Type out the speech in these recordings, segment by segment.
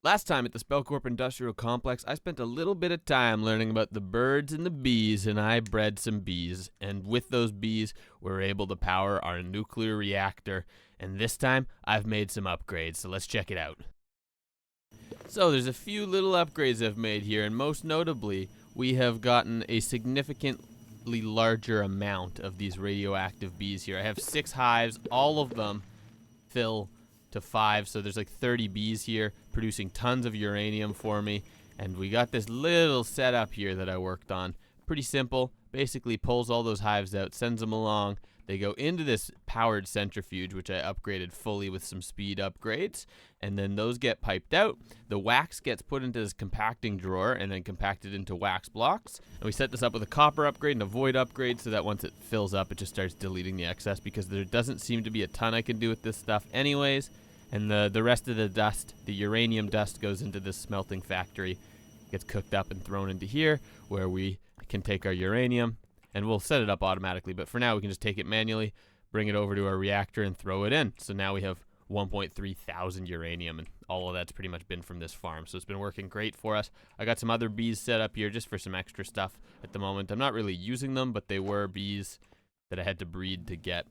Last time at the Spellcorp Industrial Complex, I spent a little bit of time learning about the birds and the bees, and I bred some bees. And with those bees, we were able to power our nuclear reactor. And this time, I've made some upgrades, so let's check it out. So there's a few little upgrades I've made here, and most notably, we have gotten a significantly larger amount of these radioactive bees here. I have 6 hives, all of them fill to 5, so there's like 30 bees here producing tons of uranium for me. And we got this little setup here that I worked on. Pretty simple. Basically pulls all those hives out, sends them along. They go into this powered centrifuge, which I upgraded fully with some speed upgrades, and then those get piped out. The wax gets put into this compacting drawer and then compacted into wax blocks. And we set this up with a copper upgrade and a void upgrade so that once it fills up, it just starts deleting the excess, because there doesn't seem to be a ton I can do with this stuff anyways. And the rest of the dust, the uranium dust, goes into this smelting factory, gets cooked up and thrown into here, where we can take our uranium, and we'll set it up automatically, but for now we can just take it manually, bring it over to our reactor, and throw it in. So now we have 1.3 thousand uranium, and all of that's pretty much been from this farm, so it's been working great for us. I got some other bees set up here just for some extra stuff at the moment. I'm not really using them, but they were bees that I had to breed to get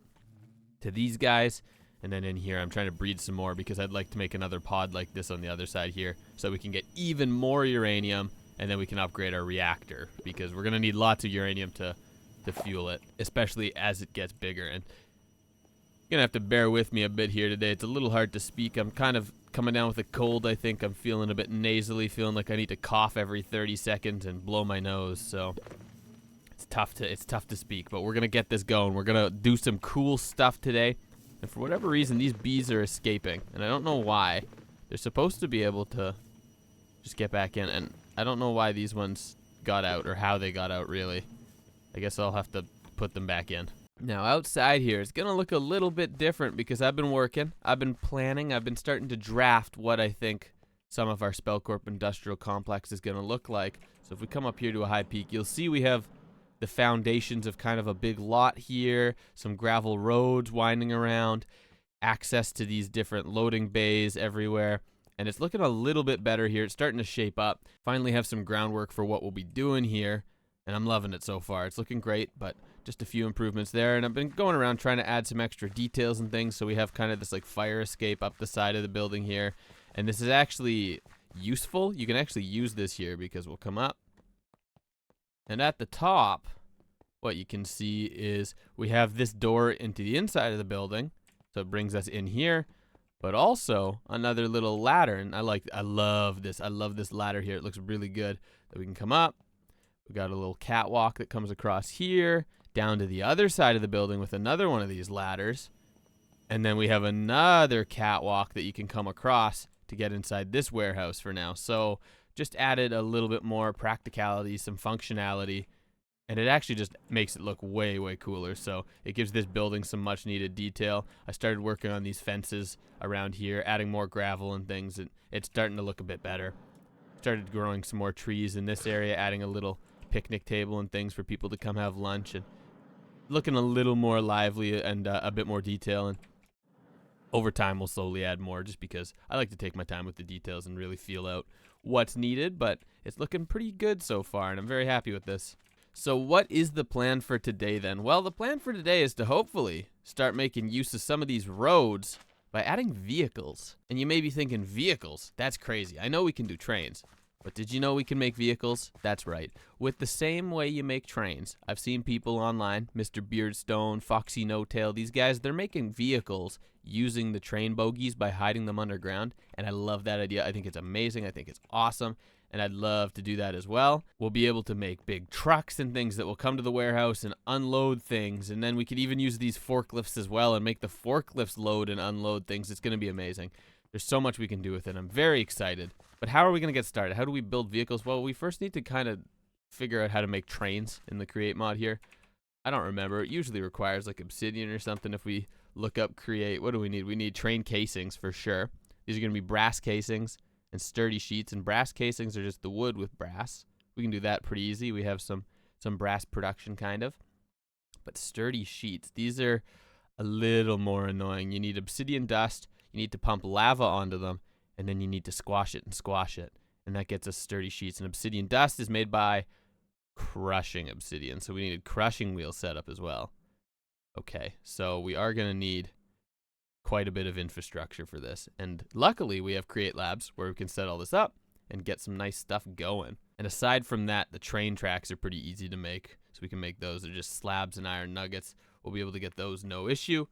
to these guys. And then in here, I'm trying to breed some more because I'd like to make another pod like this on the other side here so we can get even more uranium, and then we can upgrade our reactor, because we're going to need lots of uranium to fuel it, especially as it gets bigger. And you're going to have to bear with me a bit here today. It's a little hard to speak. I'm kind of coming down with a cold, I think. I'm feeling a bit nasally, feeling like I need to cough every 30 seconds and blow my nose, so it's tough to speak, but we're going to get this going. We're going to do some cool stuff today. And for whatever reason, these bees are escaping, and I don't know why. They're supposed to be able to just get back in, and I don't know why these ones got out, or how they got out, really. I guess I'll have to put them back in. Now, outside here, it's going to look a little bit different because I've been working, I've been planning, I've been starting to draft what I think some of our Spellcorp Industrial Complex is going to look like. So if we come up here to a high peak, you'll see we have the foundations of kind of a big lot here, some gravel roads winding around, access to these different loading bays everywhere, and it's looking a little bit better here. It's starting to shape up. Finally have some groundwork for what we'll be doing here, and I'm loving it so far. It's looking great, but just a few improvements there, and I've been going around trying to add some extra details and things, so we have kind of this like fire escape up the side of the building here, and this is actually useful. You can actually use this here because we'll come up, and at the top, what you can see is we have this door into the inside of the building, so it brings us in here, but also another little ladder, and I love this ladder here. It looks really good that we can come up. We got a little catwalk that comes across here, down to the other side of the building with another one of these ladders, and then we have another catwalk that you can come across to get inside this warehouse for now. So just added a little bit more practicality, some functionality, and it actually just makes it look way, way cooler. So it gives this building some much needed detail. I started working on these fences around here, adding more gravel and things, and it's starting to look a bit better. Started growing some more trees in this area, adding a little picnic table and things for people to come have lunch, and looking a little more lively and a bit more detail. And over time, we'll slowly add more, just because I like to take my time with the details and really feel out what's needed, but it's looking pretty good so far, and I'm very happy with this. So what is the plan for today then? Well, the plan for today is to hopefully start making use of some of these roads by adding vehicles. And you may be thinking, vehicles? That's crazy. I know we can do trains, but did you know we can make vehicles? That's right. With the same way you make trains. I've seen people online, Mr. Beardstone, Foxy No-Tail, these guys, they're making vehicles using the train bogies by hiding them underground, and I love that idea. I think it's amazing. I think it's awesome, and I'd love to do that as well. We'll be able to make big trucks and things that will come to the warehouse and unload things, and then we could even use these forklifts as well and make the forklifts load and unload things. It's going to be amazing. There's so much we can do with it. I'm very excited. But how are we going to get started? How do we build vehicles? Well, we first need to kind of figure out how to make trains in the Create mod here. I don't remember. It usually requires like obsidian or something. If we look up Create, what do we need? We need train casings for sure. These are going to be brass casings and sturdy sheets, and brass casings are just the wood with brass. We can do that pretty easy. We have some brass production kind of. But sturdy sheets, these are a little more annoying. You need obsidian dust. You need to pump lava onto them, and then you need to squash it and squash it, and that gets us sturdy sheets. And obsidian dust is made by crushing obsidian, so we needed crushing wheel setup as well. Okay, so we are going to need quite a bit of infrastructure for this, and luckily we have Create Labs where we can set all this up and get some nice stuff going. And aside from that, the train tracks are pretty easy to make, so we can make those. They're just slabs and iron nuggets. We'll be able to get those no issue.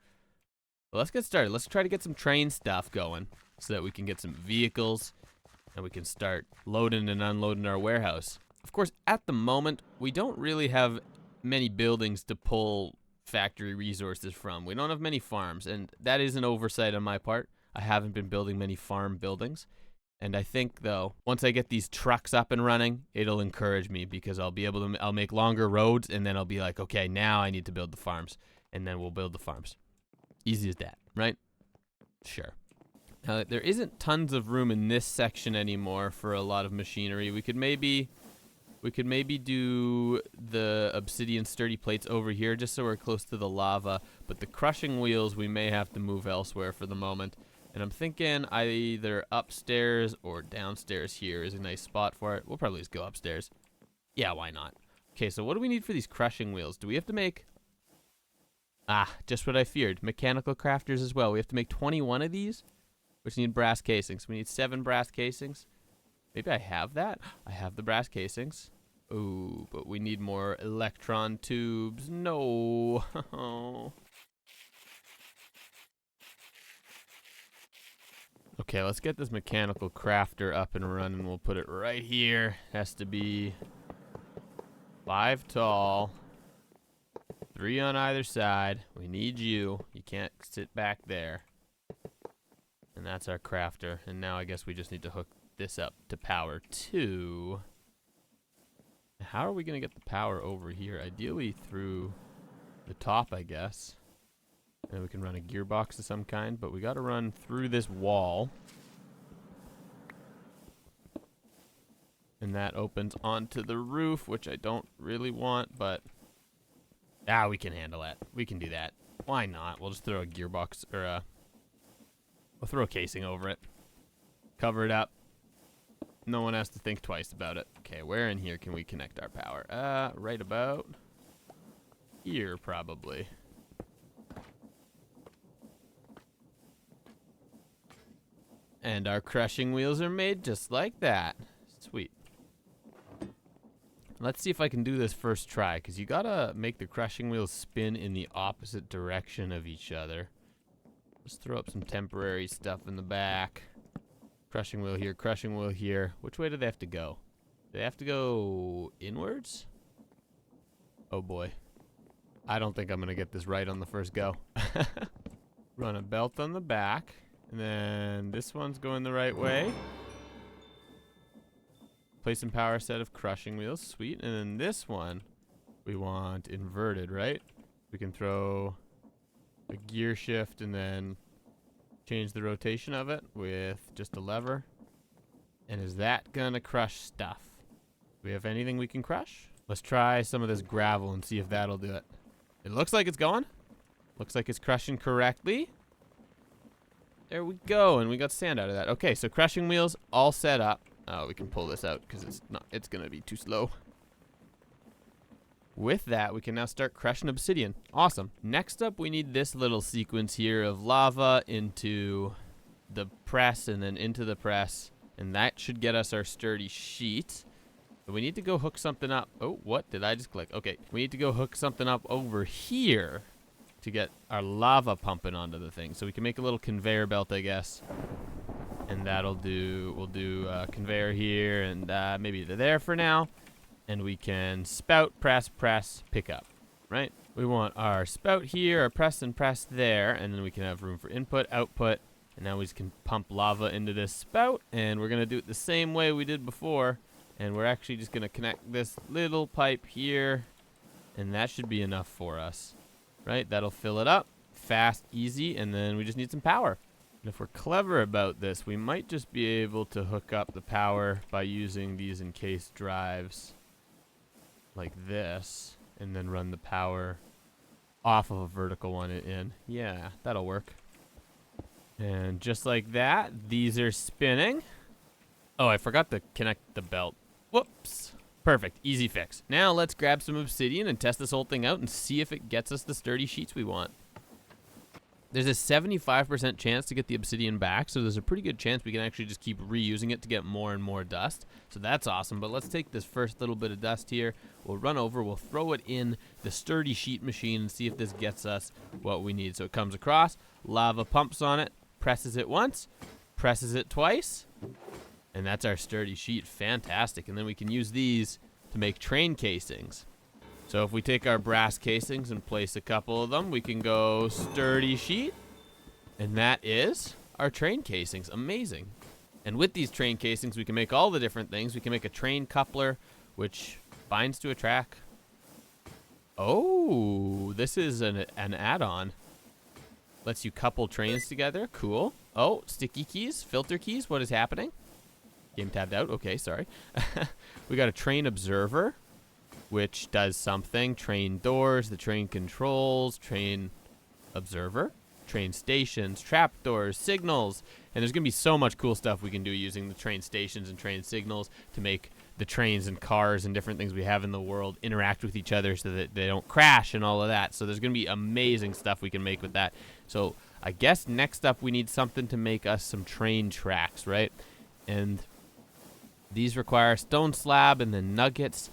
But let's get started. Let's try to get some train stuff going so that we can get some vehicles and we can start loading and unloading our warehouse. Of course, at the moment, we don't really have many buildings to pull factory resources from. We don't have many farms, and that is an oversight on my part. I haven't been building many farm buildings. And I think, though, once I get these trucks up and running, it'll encourage me because I'll be able to, I'll make longer roads, and then I'll be like, okay, now I need to build the farms, and then we'll build the farms. Easy as that, right? Sure. Now, there isn't tons of room in this section anymore for a lot of machinery. We could maybe do the obsidian sturdy plates over here just so we're close to the lava, but the crushing wheels we may have to move elsewhere for the moment. And I'm thinking either upstairs or downstairs here is a nice spot for it. We'll probably just go upstairs. Yeah, why not? Okay, so what do we need for these crushing wheels? Do we have to make... just what I feared. Mechanical crafters as well. We have to make 21 of these, which need brass casings. We need 7 brass casings. Maybe I have that? I have the brass casings. Ooh, but we need more electron tubes. No. Okay, let's get this mechanical crafter up and running. We'll put it right here. Has to be 5 tall, 3 on either side. We need you. You can't sit back there. And that's our crafter. And now I guess we just need to hook this up to power 2. How are we going to get the power over here? Ideally through the top, I guess. And we can run a gearbox of some kind, but we got to run through this wall. And that opens onto the roof, which I don't really want, but... we can handle that. We can do that. Why not? We'll just throw a gearbox, or we'll throw a casing over it. Cover it up. No one has to think twice about it. Okay, where in here can we connect our power? Right about here, probably. And our crushing wheels are made just like that. Sweet. Let's see if I can do this first try, because you gotta make the crushing wheels spin in the opposite direction of each other. Let's throw up some temporary stuff in the back. Crushing wheel here, crushing wheel here. Which way do they have to go? Do they have to go inwards? Oh boy. I don't think I'm gonna get this right on the first go. Run a belt on the back. And then this one's going the right way. Place and power set of crushing wheels. Sweet. And then this one, we want inverted, right? We can throw a gear shift and then change the rotation of it with just a lever. And is that gonna crush stuff? Do we have anything we can crush? Let's try some of this gravel and see if that'll do it. It looks like it's going. Looks like it's crushing correctly. There we go, and we got sand out of that. Okay, so crushing wheels all set up. Oh, we can pull this out because it's gonna be too slow. With that, we can now start crushing obsidian. Awesome. Next up, we need this little sequence here of lava into the press and then into the press, and that should get us our sturdy sheet. But we need to go hook something up. Oh, what did I just click? Okay, we need to go hook something up over here to get our lava pumping onto the thing. So we can make a little conveyor belt, I guess. And that'll do, we'll do a conveyor here and maybe there for now. And we can spout, press, pick up, right? We want our spout here, our press and press there, and then we can have room for input, output. And now we just can pump lava into this spout, and we're gonna do it the same way we did before. And we're actually just gonna connect this little pipe here, and that should be enough for us. Right, that'll fill it up, fast, easy, and then we just need some power. And if we're clever about this, we might just be able to hook up the power by using these encased drives like this, and then run the power off of a vertical one in. Yeah, that'll work. And just like that, these are spinning. Oh, I forgot to connect the belt. Whoops. Perfect. Easy fix. Now let's grab some obsidian and test this whole thing out and see if it gets us the sturdy sheets we want. There's a 75% chance to get the obsidian back, so there's a pretty good chance we can actually just keep reusing it to get more and more dust. So that's awesome, but let's take this first little bit of dust here. We'll run over, we'll throw it in the sturdy sheet machine and see if this gets us what we need. So it comes across, lava pumps on it, presses it once, presses it twice, and that's our sturdy sheet. Fantastic. And then we can use these to make train casings. So if we take our brass casings and place a couple of them, we can go sturdy sheet. And that is our train casings. Amazing. And with these train casings, we can make all the different things. We can make a train coupler, which binds to a track. Oh, this is an add-on. Lets you couple trains together. Cool. Oh, sticky keys, filter keys. What is happening? Game tabbed out. Okay, sorry. We got a train observer, which does something. Train doors, the train controls, train observer, train stations, trapdoors, signals. And there's going to be so much cool stuff we can do using the train stations and train signals to make the trains and cars and different things we have in the world interact with each other so that they don't crash and all of that. So there's going to be amazing stuff we can make with that. So I guess next up we need something to make us some train tracks, right? And these require stone slab and then nuggets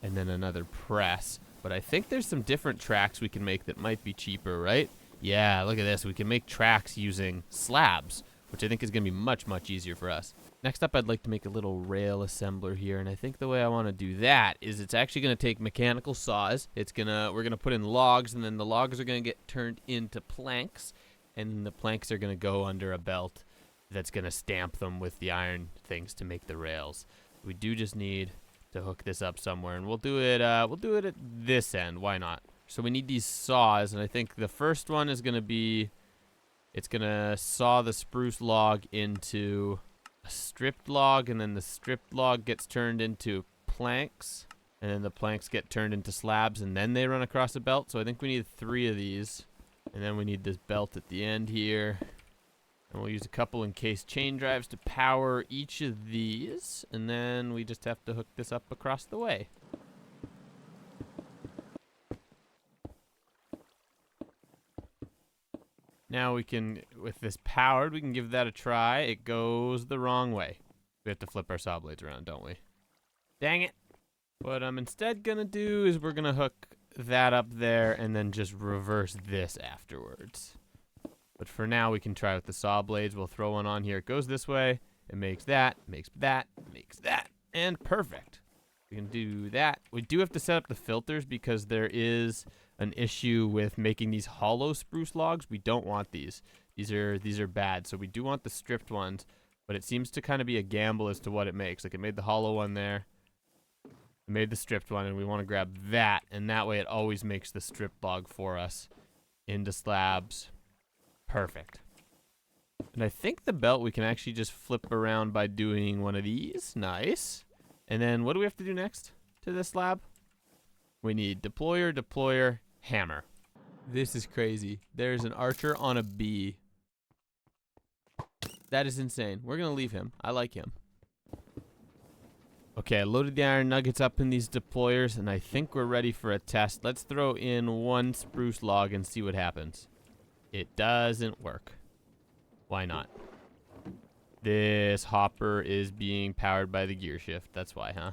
and then another press. But I think there's some different tracks we can make that might be cheaper, right? Yeah, look at this. We can make tracks using slabs, which I think is going to be much, much easier for us. Next up, I'd like to make a little rail assembler here, and I think the way I want to do that is it's actually going to take mechanical saws. We're gonna put in logs, and then the logs are going to get turned into planks, and the planks are going to go under a belt that's going to stamp them with the iron things to make the rails. We do just need to hook this up somewhere, and we'll do it at this end. Why not? So we need these saws, and I think the first one is going to be, it's going to saw the spruce log into a stripped log, and then the stripped log gets turned into planks, and then the planks get turned into slabs, and then they run across a belt. So I think we need 3 of these, and then we need this belt at the end here. And we'll use a couple encased chain drives to power each of these, and then we just have to hook this up across the way. Now we can, with this powered, we can give that a try. It goes the wrong way. We have to flip our saw blades around, don't we? Dang it. What I'm instead gonna do is we're gonna hook that up there and then just reverse this afterwards. But for now, we can try with the saw blades. We'll throw one on here. It goes this way. It makes that, makes that, makes that, and perfect. We can do that. We do have to set up the filters because there is an issue with making these hollow spruce logs. We don't want these. These are bad. So we do want the stripped ones, but it seems to kind of be a gamble as to what it makes. Like it made the hollow one there. It made the stripped one, and we want to grab that, and that way it always makes the stripped log for us into slabs. Perfect. And I think the belt we can actually just flip around by doing one of these. Nice. And then what do we have to do next to this slab? We need deployer, hammer. This is crazy. There's an archer on a bee. That is insane. We're going to leave him. I like him. Okay, I loaded the iron nuggets up in these deployers, and I think we're ready for a test. Let's throw in 1 spruce log and see what happens. It doesn't work. Why not? This hopper is being powered by the gear shift. That's why, huh?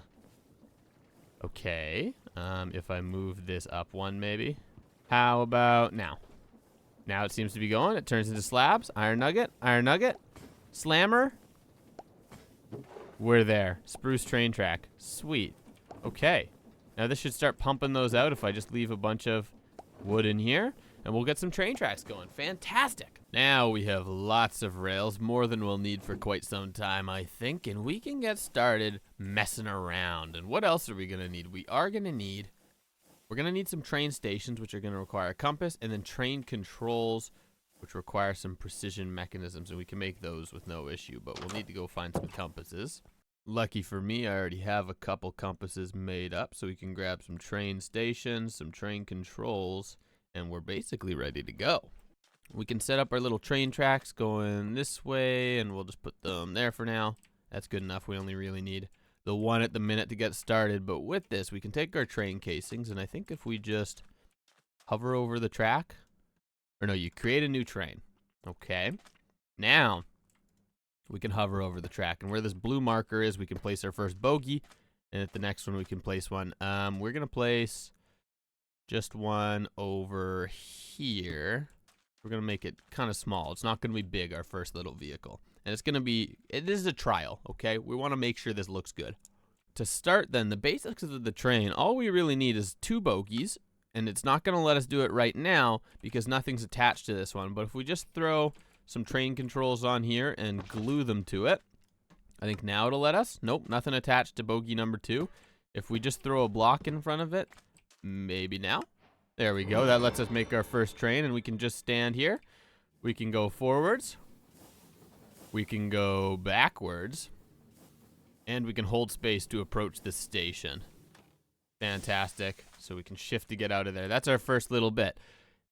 Okay. If I move this up 1, maybe. How about now? Now it seems to be going. It turns into slabs. Iron nugget. Slammer. We're there. Spruce train track. Sweet. Okay. Now this should start pumping those out if I just leave a bunch of wood in here. And we'll get some train tracks going. Fantastic. Now we have lots of rails, more than we'll need for quite some time, I think. And we can get started messing around. And what else are we going to need? We're going to need some train stations, which are going to require a compass, and then train controls, which require some precision mechanisms. And we can make those with no issue, but we'll need to go find some compasses. Lucky for me, I already have a couple compasses made up, so we can grab some train stations, some train controls, and we're basically ready to go. We can set up our little train tracks going this way, and we'll just put them there for now. That's good enough. We only really need the one at the minute to get started. But with this, we can take our train casings, and I think if we just hover over the track, or no, you create a new train. Okay. Now, we can hover over the track, and where this blue marker is, we can place our first bogey, and at the next one, we can place one. We're going to place just one over here. We're going to make it kind of small. It's not going to be big, our first little vehicle. And it's going to be, this is a trial, okay? We want to make sure this looks good. To start then, the basics of the train, all we really need is 2 bogies, and it's not going to let us do it right now because nothing's attached to this one. But if we just throw some train controls on here and glue them to it, I think now it'll let us. Nope, nothing attached to bogey number 2. If we just throw a block in front of it, maybe now. There we go. That lets us make our first train, and we can just stand here. We can go forwards. We can go backwards. And we can hold space to approach the station. Fantastic. So we can shift to get out of there. That's our first little bit.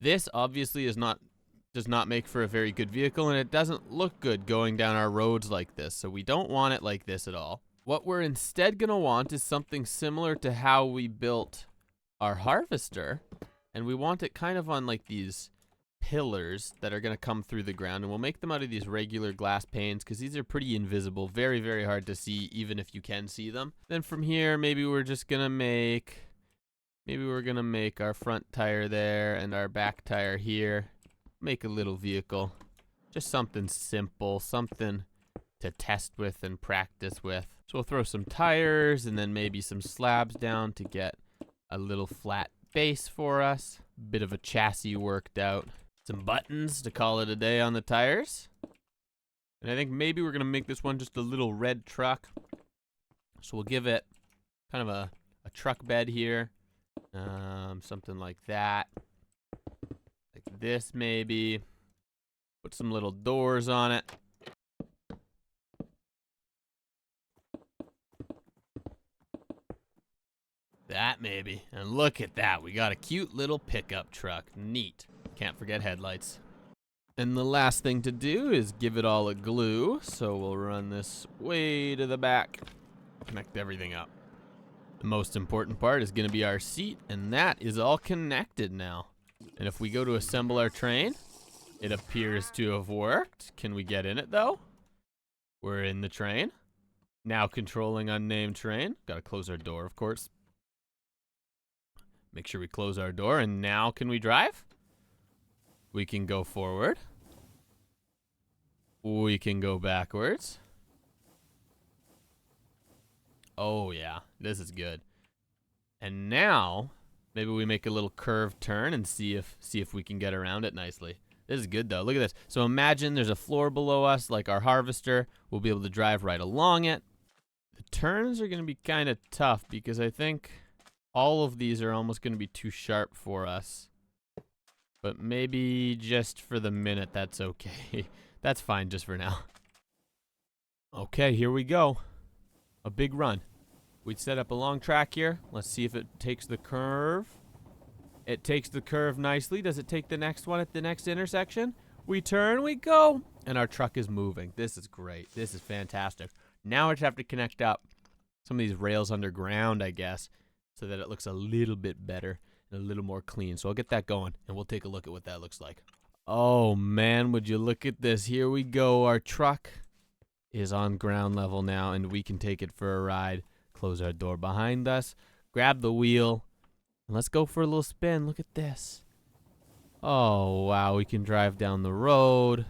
This obviously does not make for a very good vehicle, and it doesn't look good going down our roads like this. So we don't want it like this at all. What we're instead going to want is something similar to how we built our harvester. And we want it kind of on like these pillars that are going to come through the ground. And we'll make them out of these regular glass panes because these are pretty invisible. Very, very hard to see even if you can see them. Then from here, maybe we're just going to make... Maybe we're going to make our front tire there and our back tire here. Make a little vehicle. Just something simple. Something to test with and practice with. So we'll throw some tires and then maybe some slabs down to get a little flat base for us. Bit of a chassis worked out. Some buttons to call it a day on the tires. And I think maybe we're going to make this one just a little red truck. So we'll give it kind of a truck bed here. Something like that. Like this maybe. Put some little doors on it. That maybe. And look at that. We got a cute little pickup truck. Neat. Can't forget headlights. And the last thing to do is give it all a glue. So we'll run this way to the back. Connect everything up. The most important part is going to be our seat. And that is all connected now. And if we go to assemble our train, it appears to have worked. Can we get in it though? We're in the train. Now controlling unnamed train. Got to close our door, of course. Make sure we close our door, and now can we drive? We can go forward. We can go backwards. Oh yeah, this is good. And now, maybe we make a little curved turn and see if we can get around it nicely. This is good though, look at this. So imagine there's a floor below us, like our harvester. We'll be able to drive right along it. The turns are gonna be kind of tough because I think all of these are almost going to be too sharp for us. But maybe just for the minute, that's okay. That's fine just for now. Okay, here we go. A big run. We'd set up a long track here. Let's see if it takes the curve. It takes the curve nicely. Does it take the next one at the next intersection? We turn, we go. And our truck is moving. This is great. This is fantastic. Now we just have to connect up some of these rails underground, I guess, so that it looks a little bit better and a little more clean. So I'll get that going, and we'll take a look at what that looks like. Oh, man, would you look at this. Here we go. Our truck is on ground level now, and we can take it for a ride. Close our door behind us, grab the wheel, and let's go for a little spin. Look at this. Oh, wow, we can drive down the road,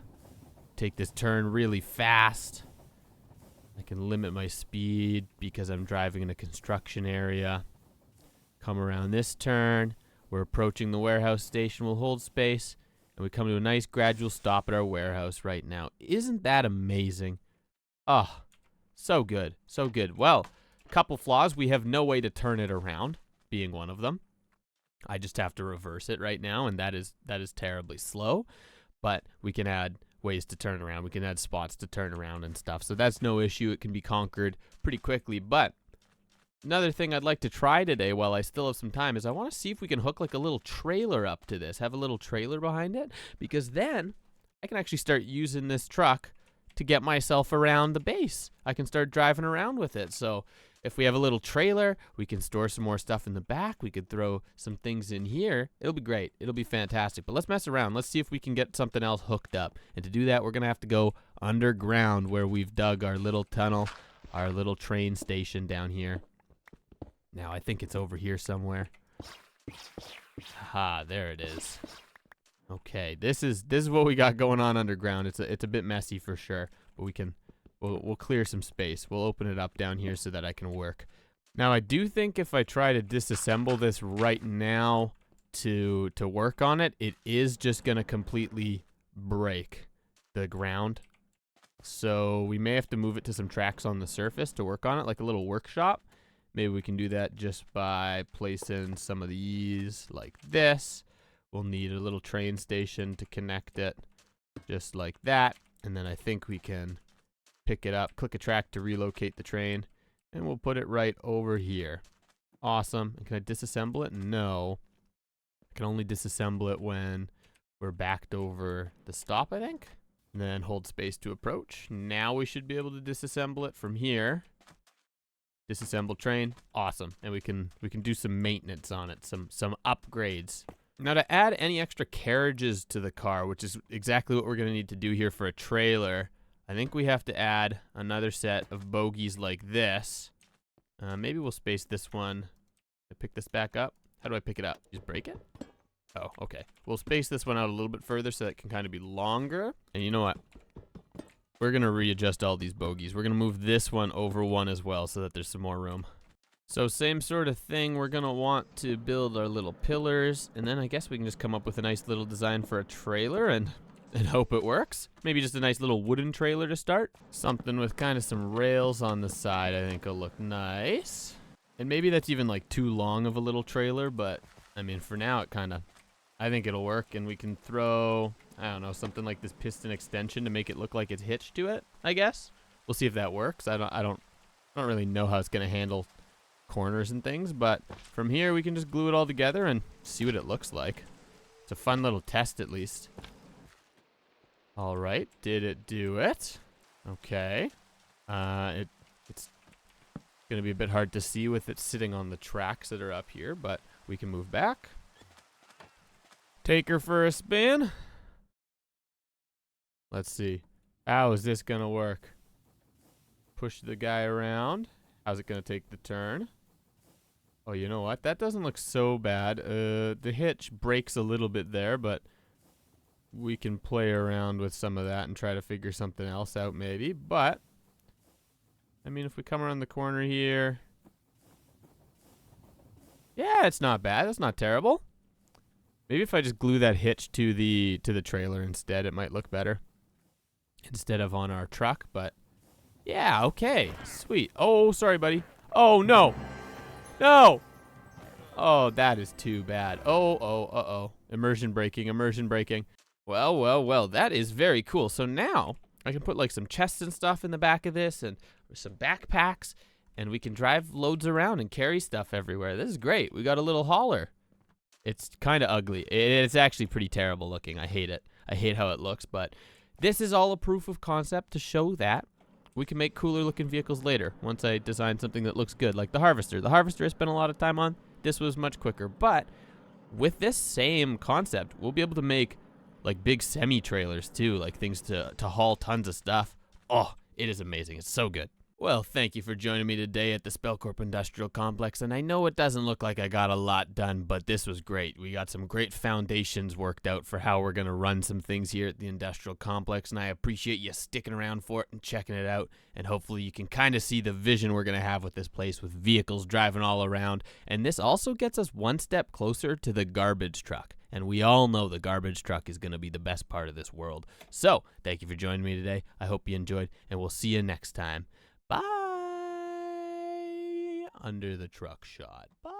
take this turn really fast. I can limit my speed because I'm driving in a construction area. Come around this turn. We're approaching the warehouse station. We'll hold space, and we come to a nice gradual stop at our warehouse right now. Isn't that amazing? Oh, so good. So good. Well, couple flaws. We have no way to turn it around, being one of them. I just have to reverse it right now, and that is terribly slow. But we can add ways to turn around. We can add spots to turn around and stuff. So that's no issue. It can be conquered pretty quickly. But Another thing I'd like to try today while I still have some time is I want to see if we can hook like a little trailer up to this, have a little trailer behind it, because then I can actually start using this truck to get myself around the base. I can start driving around with it. So if we have a little trailer, we can store some more stuff in the back. We could throw some things in here. It'll be great. It'll be fantastic. But let's mess around. Let's see if we can get something else hooked up. And to do that, we're going to have to go underground where we've dug our little tunnel, our little train station down here. Now, I think it's over here somewhere. Ah, there it is. Okay, this is what we got going on underground. It's a bit messy for sure, but we'll clear some space. We'll open it up down here so that I can work. Now, I do think if I try to disassemble this right now to work on it, it is just gonna completely break the ground. So we may have to move it to some tracks on the surface to work on it, like a little workshop. Maybe we can do that just by placing some of these like this. We'll need a little train station to connect it, just like that. And then I think we can pick it up, click a track to relocate the train, and we'll put it right over here. Awesome. And can I disassemble it? No. I can only disassemble it when we're backed over the stop, I think. And then hold space to approach. Now we should be able to disassemble it from here. Disassemble train. Awesome. And we can do some maintenance on it, some upgrades. Now, to add any extra carriages to the car, which is exactly what we're going to need to do here for a trailer, I think we have to add another set of bogies like this. Maybe we'll space this one. I pick this back up. How do I pick it up? Just break it? Oh, okay. We'll space this one out a little bit further so that it can kind of be longer. And you know what? We're going to readjust all these bogies. We're going to move this one over one as well so that there's some more room. So same sort of thing, we're gonna want to build our little pillars, and then I guess we can just come up with a nice little design for a trailer and hope it works. Maybe just a nice little wooden trailer to start. Something with kind of some rails on the side I think will look nice. And maybe that's even like too long of a little trailer, but I mean for now I think it'll work, and we can throw, I don't know, something like this piston extension to make it look like it's hitched to it, I guess. We'll see if that works. I don't really know how it's gonna handle corners and things, but from here we can just glue it all together and see what it looks like. It's a fun little test at least. All right, did it do it? Okay. It's gonna be a bit hard to see with it sitting on the tracks that are up here, but we can move back. Take her for a spin. Let's see. How is this gonna work? Push the guy around. How's it gonna take the turn? Oh, you know what? That doesn't look so bad. The hitch breaks a little bit there, but we can play around with some of that and try to figure something else out maybe. But, I mean, if we come around the corner here. Yeah, it's not bad. That's not terrible. Maybe if I just glue that hitch to the trailer instead, it might look better. Instead of on our truck, but yeah, okay. Sweet. Oh, sorry, buddy. Oh, no. No! Oh, that is too bad. Uh-oh. Immersion braking. Well, that is very cool. So now I can put like some chests and stuff in the back of this and some backpacks, and we can drive loads around and carry stuff everywhere. This is great. We got a little hauler. It's kind of ugly. It's actually pretty terrible looking. I hate it. I hate how it looks, but this is all a proof of concept to show that we can make cooler looking vehicles later once I design something that looks good, like the Harvester. The Harvester I spent a lot of time on. This was much quicker, but with this same concept, we'll be able to make like big semi-trailers too, like things to haul tons of stuff. Oh, it is amazing. It's so good. Well, thank you for joining me today at the Spellcorp Industrial Complex, and I know it doesn't look like I got a lot done, but this was great. We got some great foundations worked out for how we're going to run some things here at the Industrial Complex, and I appreciate you sticking around for it and checking it out, and hopefully you can kind of see the vision we're going to have with this place with vehicles driving all around, and this also gets us one step closer to the garbage truck, and we all know the garbage truck is going to be the best part of this world. So, thank you for joining me today. I hope you enjoyed, and we'll see you next time. Bye. Under the truck shot. Bye.